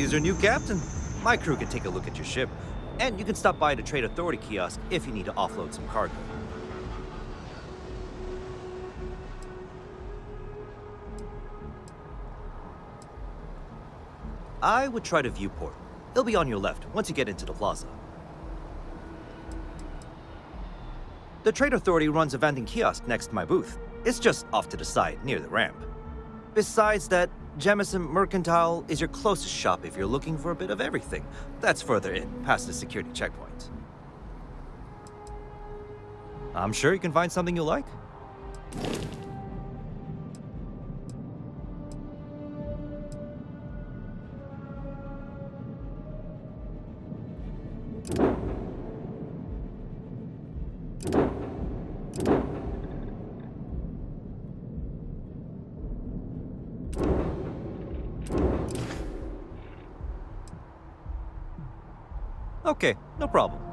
She's our new captain. My crew can take a look at your ship, and you can stop by the Trade Authority kiosk if you need to offload some cargo. I would try the viewport. It'll be on your left once you get into the plaza. The Trade Authority runs a vending kiosk next to my booth. It's just off to the side, near the ramp. Besides that, Jemison Mercantile is your closest shop if you're looking for a bit of everything. That's further in, past the security checkpoint. I'm sure you can find something you like. Okay, no problem.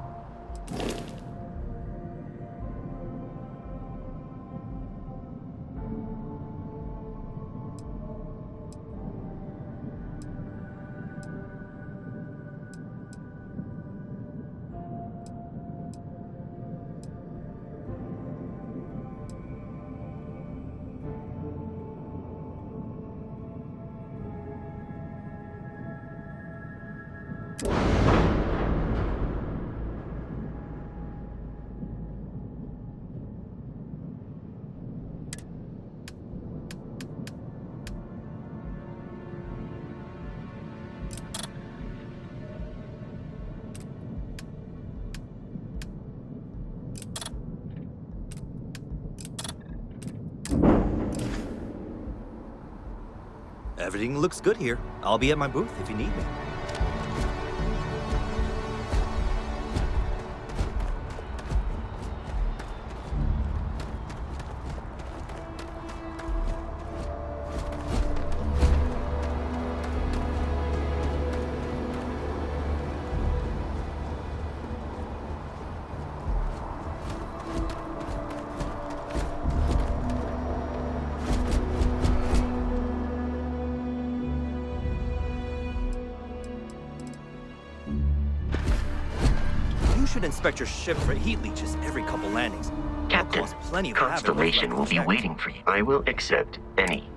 Everything looks good here. I'll be at my booth if you need me. You should inspect your ship for heat leeches every couple landings. Captain, It'll cost plenty to have it Constellation will be checked. waiting for you. I will accept any.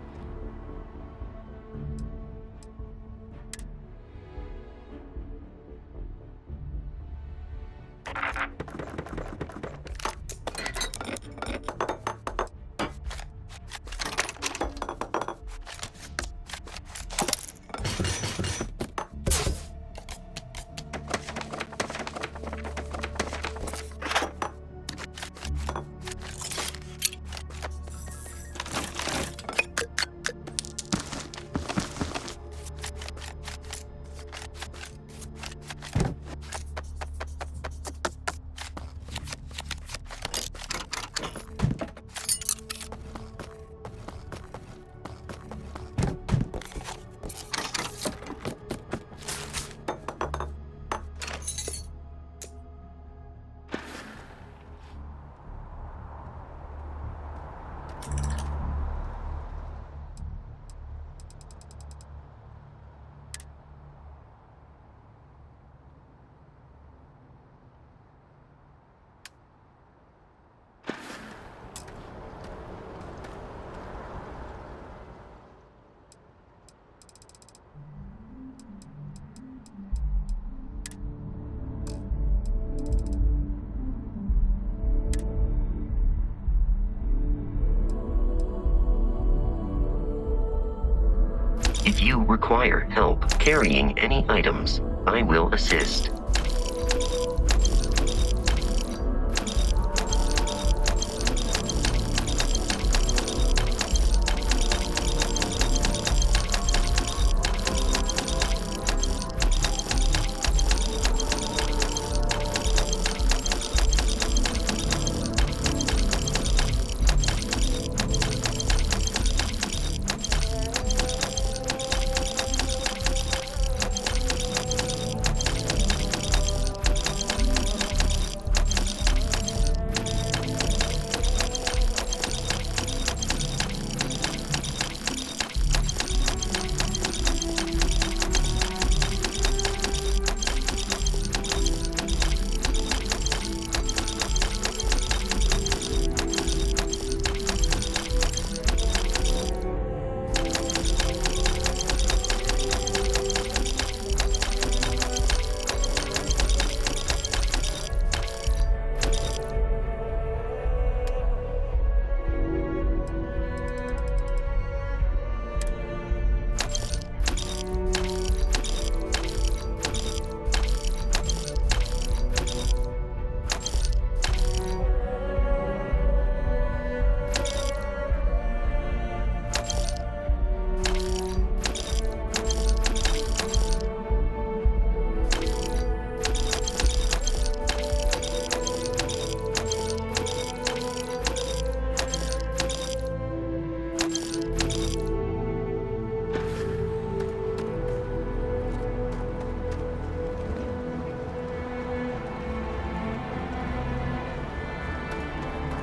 If you require help carrying any items, I will assist.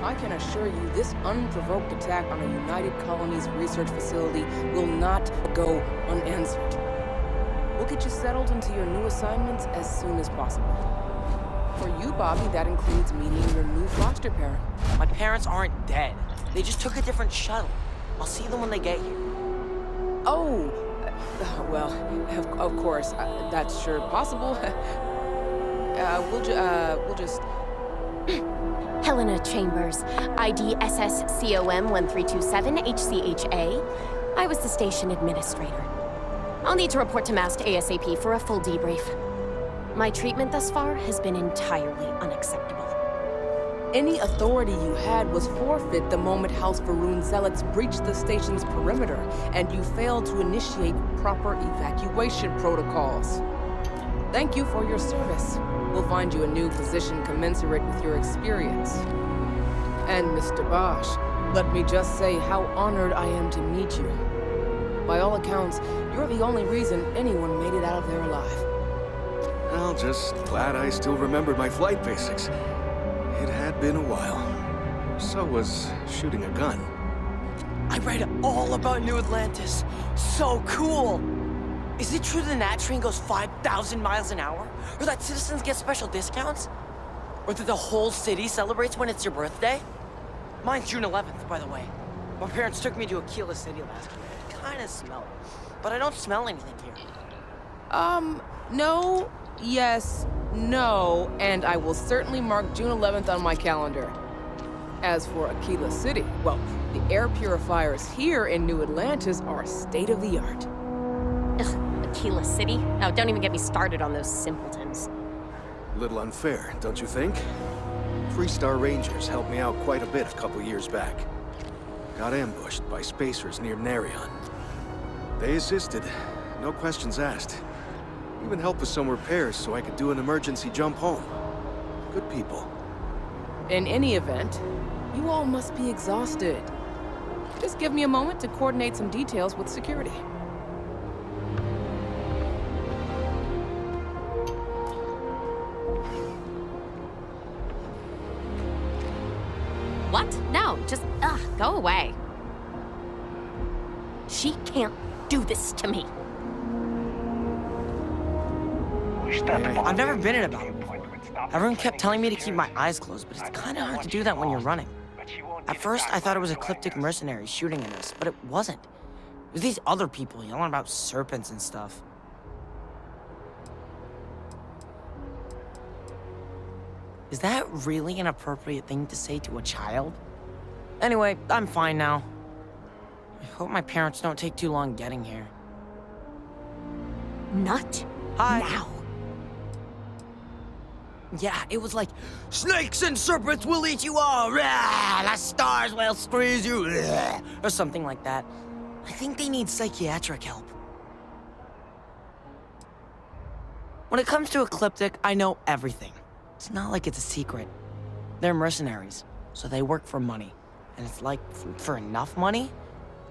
I can assure you this unprovoked attack on a United Colonies research facility will not go unanswered. We'll get you settled into your new assignments as soon as possible. For you, Bobby, that includes meeting your new foster parent. My parents aren't dead. They just took a different shuttle. I'll see them when they get here. Oh, well, of course, that's sure possible. We'll just... Helena Chambers, ID SSCOM 1327 HCHA. I was the station administrator. I'll need to report to Mast ASAP for a full debrief. My treatment thus far has been entirely unacceptable. Any authority you had was forfeit the moment House Varun zealots breached the station's perimeter, and you failed to initiate proper evacuation protocols. Thank you for your service. We'll find you a new position commensurate with your experience. And Mr. Bosch, let me just say how honored I am to meet you. By all accounts, you're the only reason anyone made it out of there alive. Well, just glad I still remembered my flight basics. It had been a while. So was shooting a gun. I read all about New Atlantis. So cool! Is it true the Nat train goes 5,000 miles an hour? Or that citizens get special discounts? Or that the whole city celebrates when it's your birthday? Mine's June 11th, by the way. My parents took me to Aquila City last year. It kinda smelled. But I don't smell anything here. No, yes, no, and I will certainly mark June 11th on my calendar. As for Aquila City, well, the air purifiers here in New Atlantis are state-of-the-art. Ugh, Aquila City? Oh, don't even get me started on those simpletons. A little unfair, don't you think? Freestar Rangers helped me out quite a bit a couple years back. Got ambushed by spacers near Narion. They assisted, no questions asked. Even helped with some repairs so I could do an emergency jump home. Good people. In any event, you all must be exhausted. Just give me a moment to coordinate some details with security. What? No, just, go away. She can't do this to me. I've never been in a battle before. Everyone kept telling me to keep my eyes closed, but it's kinda hard to do that when you're running. At first, I thought it was ecliptic mercenaries shooting at us, but it wasn't. It was these other people yelling about serpents and stuff. Is that really an appropriate thing to say to a child? Anyway, I'm fine now. I hope my parents don't take too long getting here. Not Hi. now. Yeah, it was like, snakes and serpents will eat you all, rah, the stars will squeeze you, rah, or something like that. I think they need psychiatric help. When it comes to Ecliptic, I know everything. It's not like it's a secret. They're mercenaries, so they work for money. And it's like, for enough money,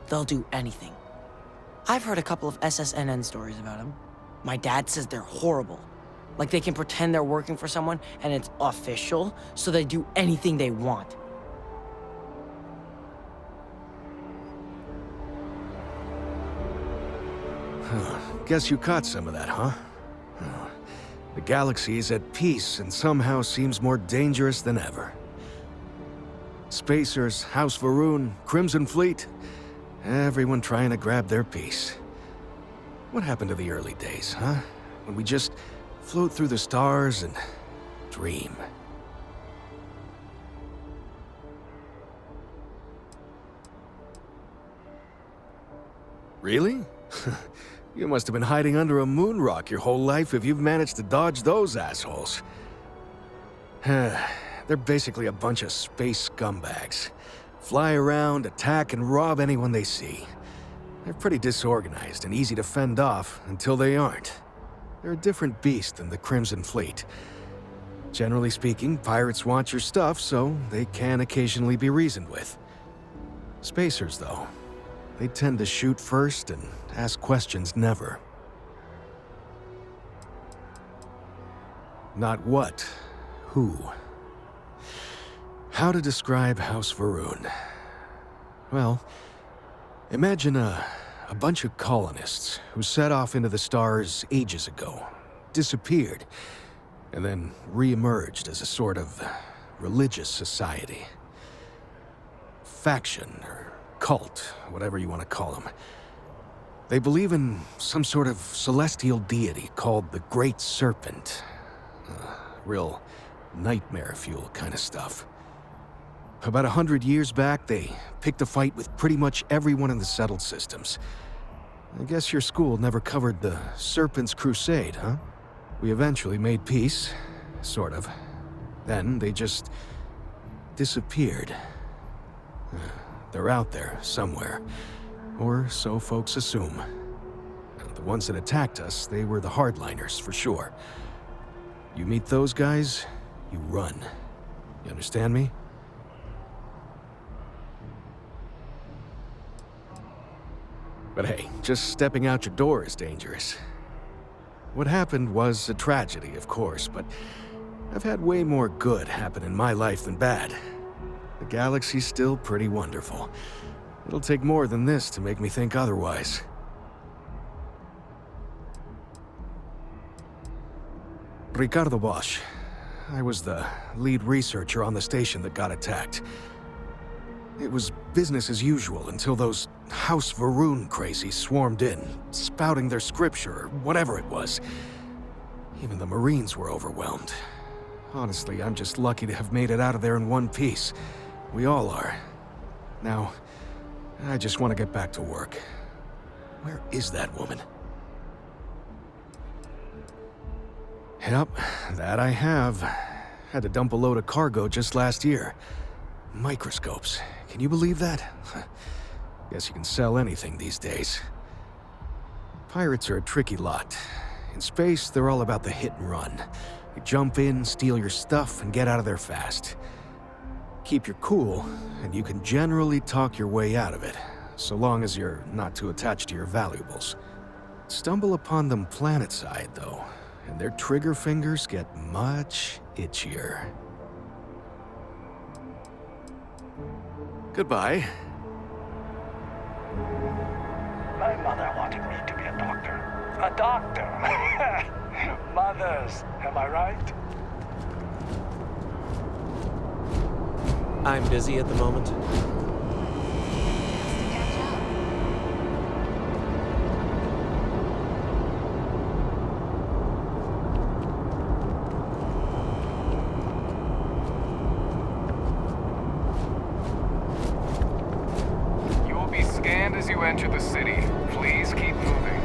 they'll do anything. I've heard a couple of SSNN stories about them. My dad says they're horrible. Like they can pretend they're working for someone and it's official, so they do anything they want. Guess you caught some of that, huh? The galaxy is at peace and somehow seems more dangerous than ever. Spacers, House Varun, Crimson Fleet, everyone trying to grab their piece. What happened to the early days, huh? When we just float through the stars and dream. Really? You must have been hiding under a moon rock your whole life if you've managed to dodge those assholes. They're basically a bunch of space scumbags. Fly around, attack, and rob anyone they see. They're pretty disorganized and easy to fend off until they aren't. They're a different beast than the Crimson Fleet. Generally speaking, pirates want your stuff, so they can occasionally be reasoned with. Spacers, though, they tend to shoot first and ask questions never. Not what, who. How to describe House Varun? Well, imagine a bunch of colonists who set off into the stars ages ago, disappeared, and then re-emerged as a sort of religious society. Faction, or cult, whatever you want to call them. They believe in some sort of celestial deity called the Great Serpent. Real nightmare fuel kind of stuff. About 100 years back, they picked a fight with pretty much everyone in the settled systems. I guess your school never covered the Serpent's Crusade, huh? We eventually made peace, sort of. Then they just disappeared. They're out there somewhere, or so folks assume. The ones that attacked us, they were the hardliners, for sure. You meet those guys, you run. You understand me? But hey, just stepping out your door is dangerous. What happened was a tragedy, of course, but I've had way more good happen in my life than bad. The galaxy's still pretty wonderful. It'll take more than this to make me think otherwise. Ricardo Bosch. I was the lead researcher on the station that got attacked. It was business as usual until those House Varun crazies swarmed in, spouting their scripture or whatever it was. Even the Marines were overwhelmed. Honestly, I'm just lucky to have made it out of there in one piece. We all are. Now, I just want to get back to work. Where is that woman? Yep, that I have. Had to dump a load of cargo just last year. Microscopes. Can you believe that? Guess you can sell anything these days. Pirates are a tricky lot. In space, they're all about the hit and run. They jump in, steal your stuff, and get out of there fast. Keep your cool, and you can generally talk your way out of it, so long as you're not too attached to your valuables. Stumble upon them planetside, though, and their trigger fingers get much itchier. Goodbye. My mother wanted me to be a doctor. A doctor! Mothers, am I right? I'm busy at the moment. You will be scanned as you enter the city. Please keep moving.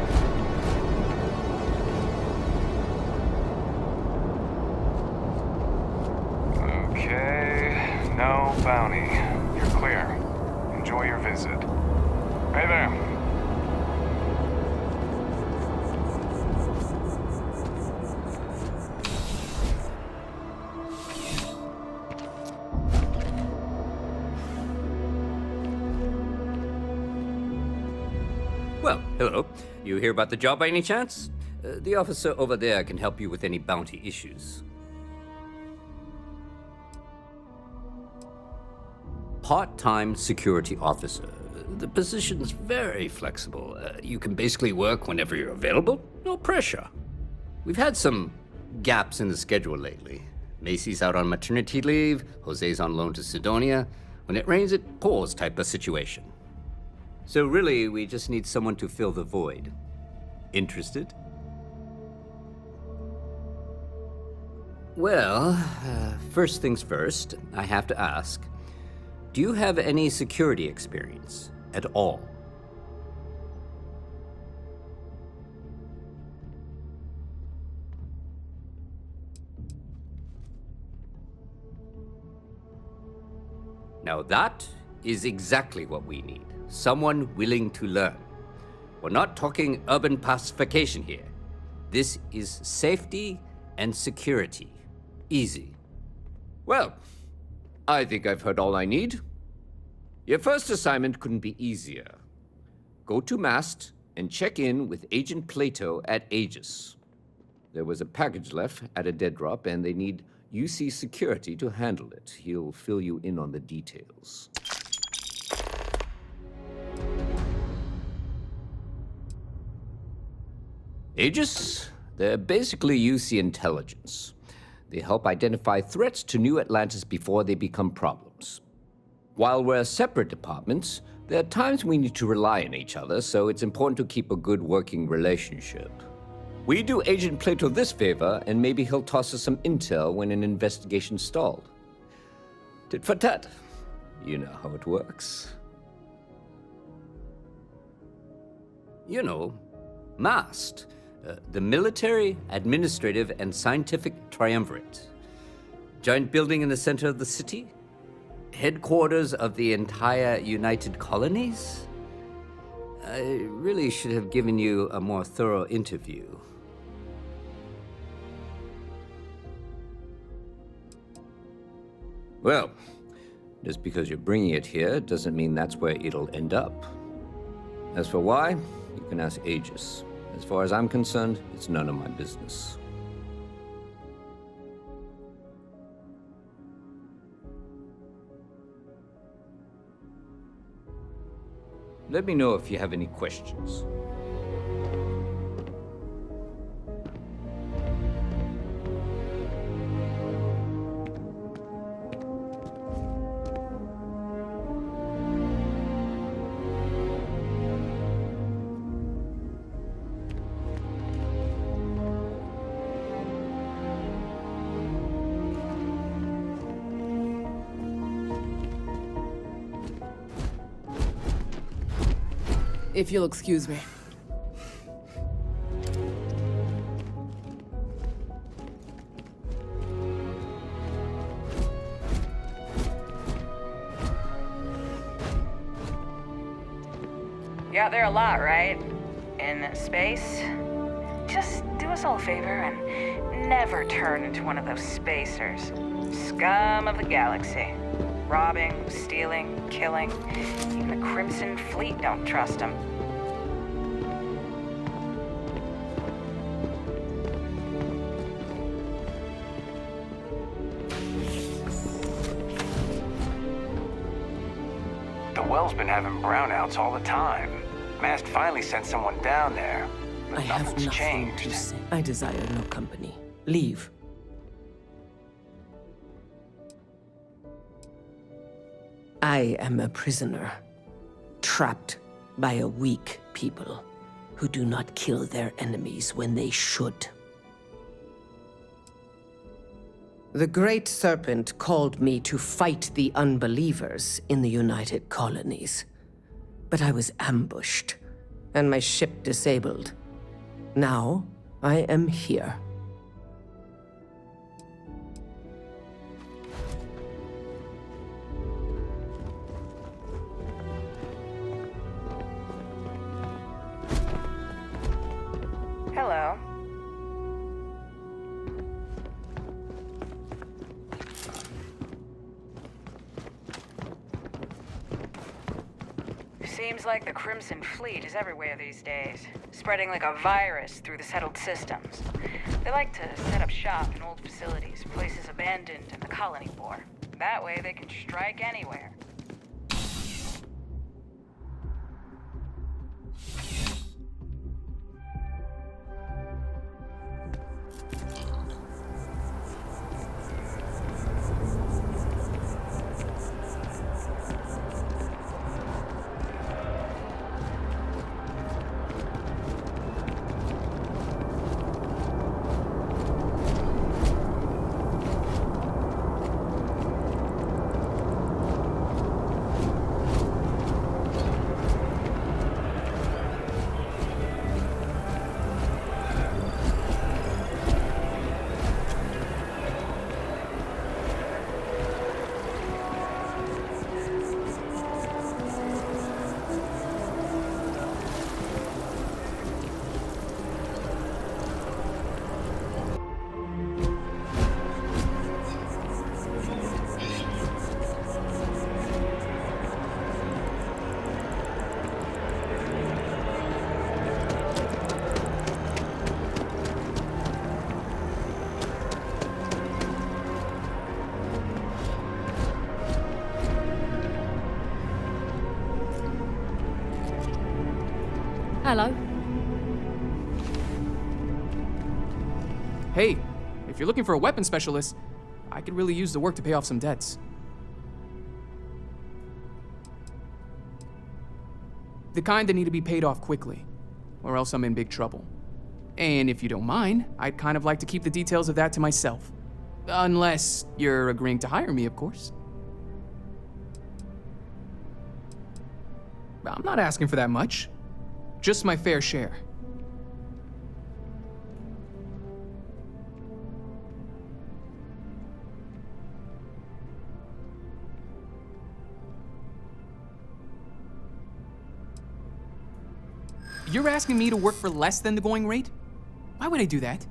Okay, no bounty. You're clear. Enjoy your visit. Hey there. Well, hello. You hear about the job by any chance? The officer over there can help you with any bounty issues. Part-time security officer. The position's very flexible. You can basically work whenever you're available. No pressure. We've had some gaps in the schedule lately. Macy's out on maternity leave. Jose's on loan to Sidonia. When it rains, it pours type of situation. So really, we just need someone to fill the void. Interested? Well, first things first, I have to ask, do you have any security experience at all? Now that is exactly what we need. Someone willing to learn. We're not talking urban pacification here. This is safety and security. Easy. Well, I think I've heard all I need. Your first assignment couldn't be easier. Go to Mast and check in with Agent Plato at Aegis. There was a package left at a dead drop, and they need UC Security to handle it. He'll fill you in on the details. Aegis? They're basically UC intelligence. They help identify threats to New Atlantis before they become problems. While we're separate departments, there are times we need to rely on each other, so it's important to keep a good working relationship. We do Agent Plato this favor, and maybe he'll toss us some intel when an investigation's stalled. Tit for tat. You know how it works. You know, MAST. The Military, Administrative, and Scientific Triumvirate. Giant building in the center of the city? Headquarters of the entire United Colonies? I really should have given you a more thorough interview. Well, just because you're bringing it here doesn't mean that's where it'll end up. As for why, you can ask Aegis. As far as I'm concerned, it's none of my business. Let me know if you have any questions. If you'll excuse me. You're out there a lot, right? In space? Just do us all a favor and never turn into one of those spacers. Scum of the galaxy. Robbing, stealing, killing. Even the Crimson Fleet don't trust them. The well's been having brownouts all the time. Mast finally sent someone down there. But I have nothing's nothing changed. to say. I desire no company. Leave. I am a prisoner, trapped by a weak people who do not kill their enemies when they should. The Great Serpent called me to fight the unbelievers in the United Colonies. But I was ambushed, and my ship disabled. Now, I am here. Hello. Seems like the Crimson Fleet is everywhere these days, spreading like a virus through the settled systems. They like to set up shop in old facilities, places abandoned in the colony war. That way they can strike anywhere. Hello. Hey, if you're looking for a weapon specialist, I could really use the work to pay off some debts. The kind that need to be paid off quickly, or else I'm in big trouble. And if you don't mind, I'd kind of like to keep the details of that to myself. Unless you're agreeing to hire me, of course. I'm not asking for that much. Just my fair share. You're asking me to work for less than the going rate? Why would I do that?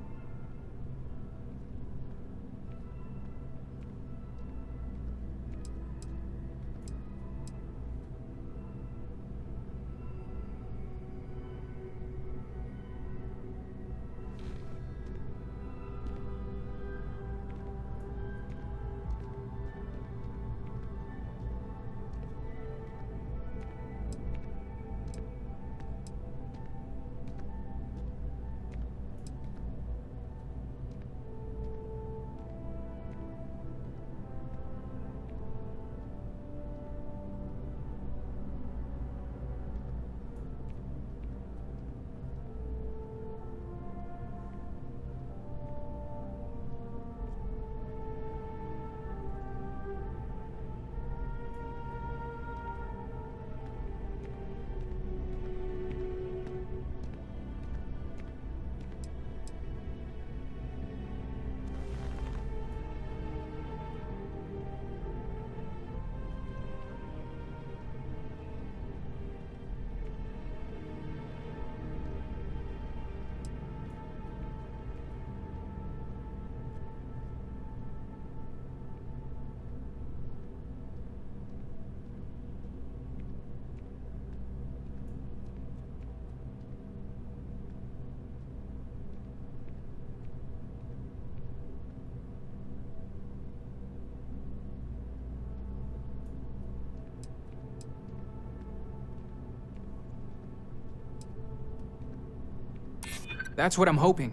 That's what I'm hoping.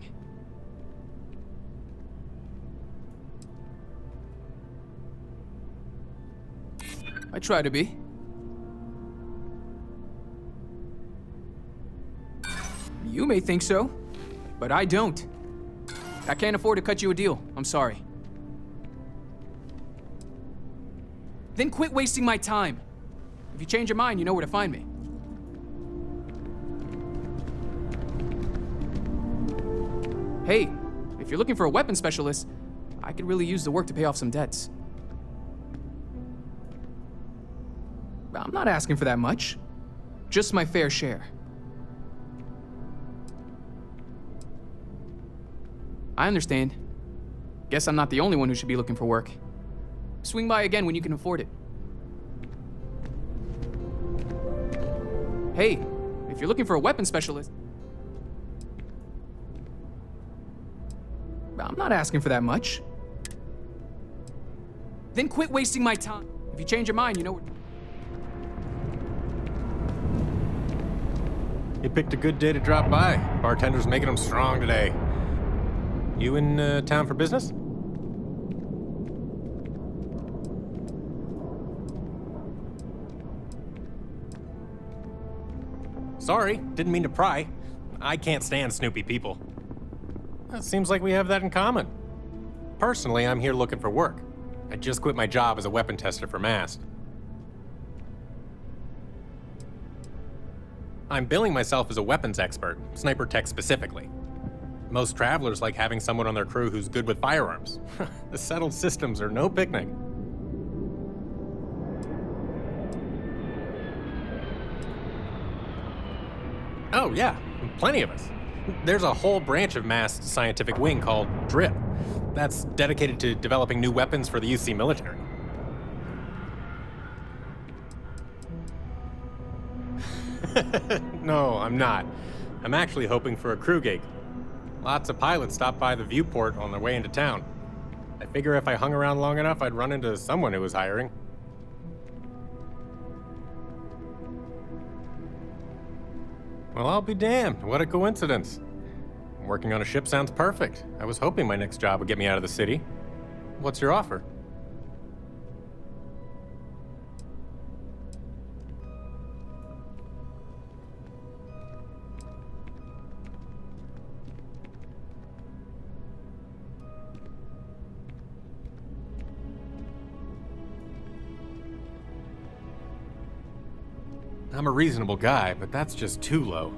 I try to be. You may think so, but I don't. I can't afford to cut you a deal. I'm sorry. Then quit wasting my time. If you change your mind, you know where to find me. Hey, if you're looking for a weapon specialist, I could really use the work to pay off some debts. I'm not asking for that much. Just my fair share. I understand. Guess I'm not the only one who should be looking for work. Swing by again when you can afford it. Hey, if you're looking for a weapon specialist... I'm not asking for that much. Then quit wasting my time. If you change your mind, you know... You picked a good day to drop by. Bartender's making them strong today. You in town for business? Sorry, didn't mean to pry. I can't stand snoopy people. It seems like we have that in common. Personally, I'm here looking for work. I just quit my job as a weapon tester for MAST. I'm billing myself as a weapons expert, sniper tech specifically. Most travelers like having someone on their crew who's good with firearms. The settled systems are no picnic. Oh yeah, plenty of us. There's a whole branch of MAST's scientific wing called DRIP. That's dedicated to developing new weapons for the UC military. No, I'm not. I'm actually hoping for a crew gig. Lots of pilots stop by the viewport on their way into town. I figure if I hung around long enough, I'd run into someone who was hiring. Well, I'll be damned. What a coincidence. Working on a ship sounds perfect. I was hoping my next job would get me out of the city. What's your offer? I'm a reasonable guy, but that's just too low.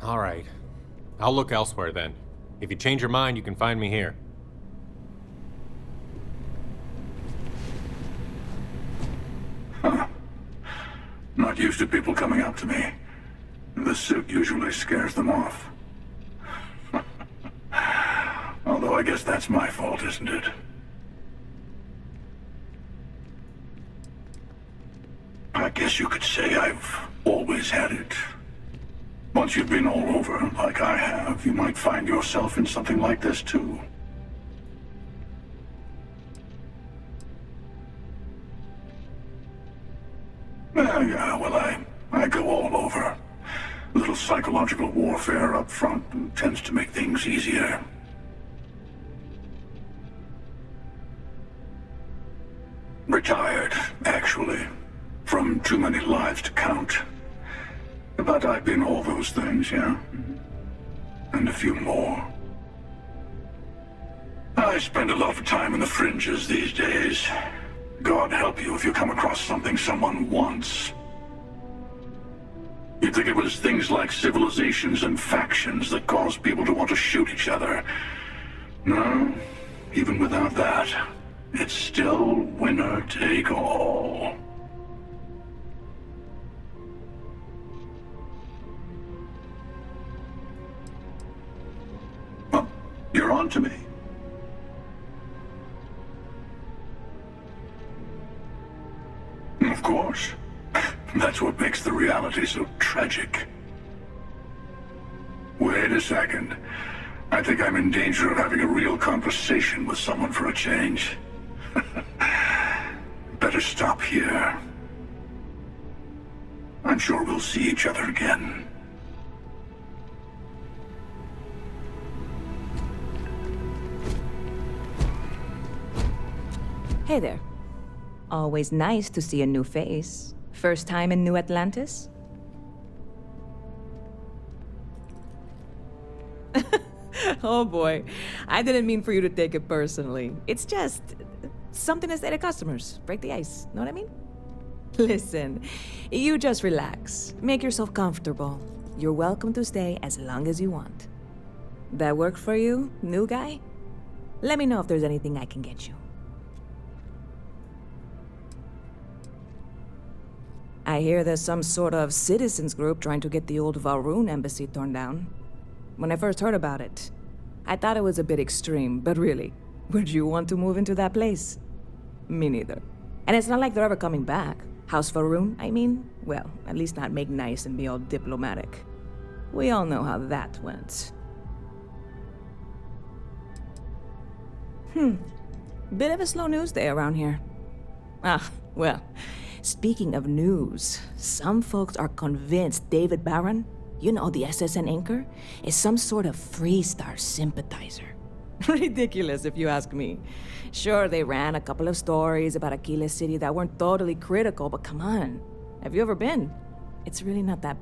All right. I'll look elsewhere then. If you change your mind, you can find me here. Huh. Not used to people coming up to me. The suit usually scares them off. Although I guess that's my fault, isn't it? I guess you could say I've always had it. Once you've been all over, like I have, you might find yourself in something like this, too. Yeah, well, I go all over. A little psychological warfare up front tends to make things easier. Retired, actually. From too many lives to count. But I've been all those things, yeah? And a few more. I spend a lot of time in the fringes these days. God help you if you come across something someone wants. You'd think it was things like civilizations and factions that cause people to want to shoot each other. No, even without that, it's still winner take all. You're on to me. Of course. That's what makes the reality so tragic. Wait a second. I think I'm in danger of having a real conversation with someone for a change. Better stop here. I'm sure we'll see each other again. Hey there. Always nice to see a new face. First time in New Atlantis? Oh boy. I didn't mean for you to take it personally. It's just something to say to customers. Break the ice. Know what I mean? Listen, you just relax. Make yourself comfortable. You're welcome to stay as long as you want. That work for you, new guy? Let me know if there's anything I can get you. I hear there's some sort of citizens group trying to get the old Valroon embassy torn down. When I first heard about it, I thought it was a bit extreme, but really, would you want to move into that place? Me neither. And it's not like they're ever coming back. House Valroon, I mean? Well, at least not make nice and be all diplomatic. We all know how that went. Bit of a slow news day around here. Ah, well... Speaking of news, some folks are convinced David Barron, you know, the SSN anchor, is some sort of Freestar sympathizer. Ridiculous, if you ask me. Sure, they ran a couple of stories about Aquila City that weren't totally critical, but come on. Have you ever been? It's really not that bad.